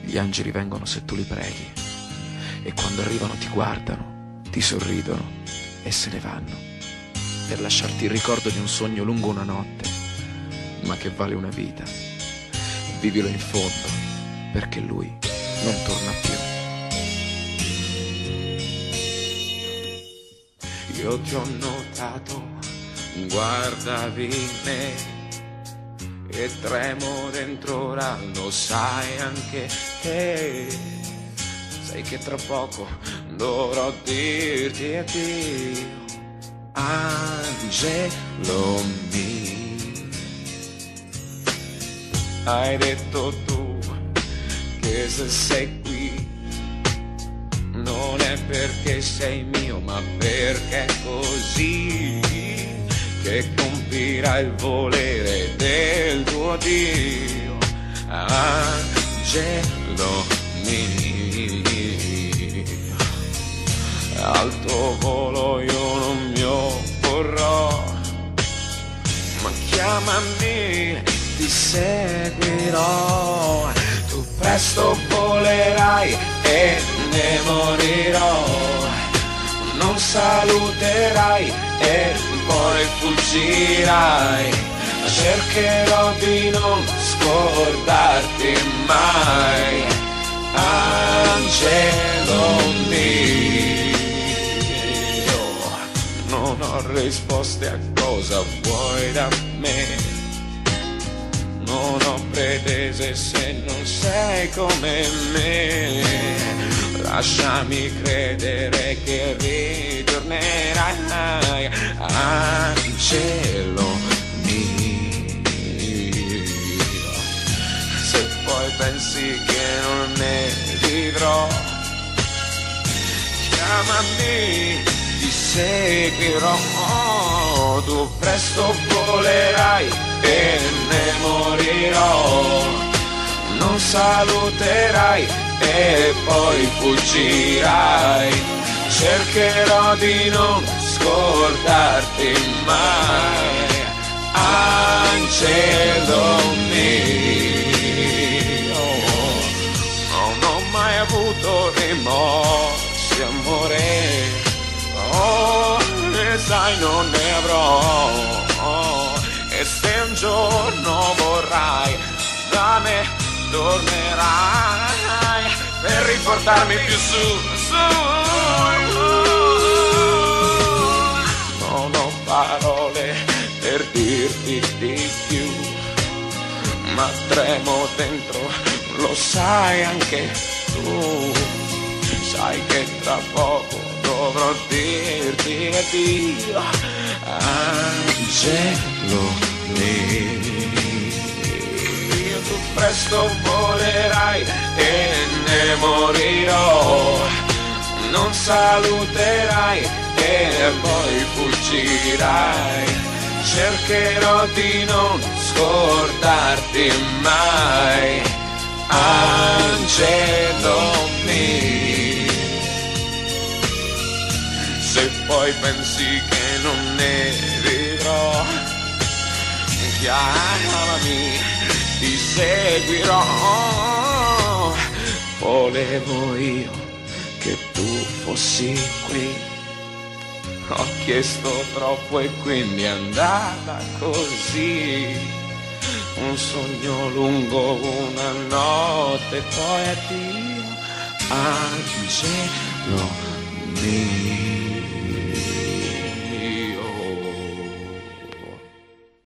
Gli angeli vengono se tu li preghi, e quando arrivano ti guardano, ti sorridono e se ne vanno, per lasciarti il ricordo di un sogno lungo una notte, ma che vale una vita. Vivilo in fondo, perché lui non torna più. Io ti ho notato, guardavi me e tremo dentro, ora lo sai anche te. Sai che tra poco dovrò dirti addio, angelo mio. Hai detto tu che se sei qui non è perché sei mio, ma perché è così che compirà il volere del tuo Dio, angelo mio. Alto volo io non mi opporrò, ma chiamami, ti seguirò. Tu presto volerai e ne morirò, non saluterai e poi fuggirai. Cercherò di non scordarti mai, angelo mio. Non ho risposte a cosa vuoi da me, non ho pretese se non sei come me. Lasciami credere che ritornerai, angelo mio. Se poi pensi che non ne vivrò, chiamami, ti seguirò. Tu presto volerai e ne morirò, non saluterai e poi fuggirai. Cercherò di non scordarti mai, angelo mio. Non ho mai avuto rimorsi, amore, oh, e sai non ne avrò. E se un giorno vorrai da me tornerai per riportarmi più su. Non ho parole per dirti di più, ma tremo dentro, lo sai anche tu. Sai che tra poco dovrò dirti addio, angelo mio. Tu presto volerai e ne morirò, non saluterai e poi fuggirai. Cercherò di non scordarti mai, angelo mio. Se poi pensi che non ne vivrò, chiamami, ti seguirò. Volevo io che tu fossi qui, ho chiesto troppo e quindi è andata così. Un sogno lungo, una notte, poi addio, angelo mio.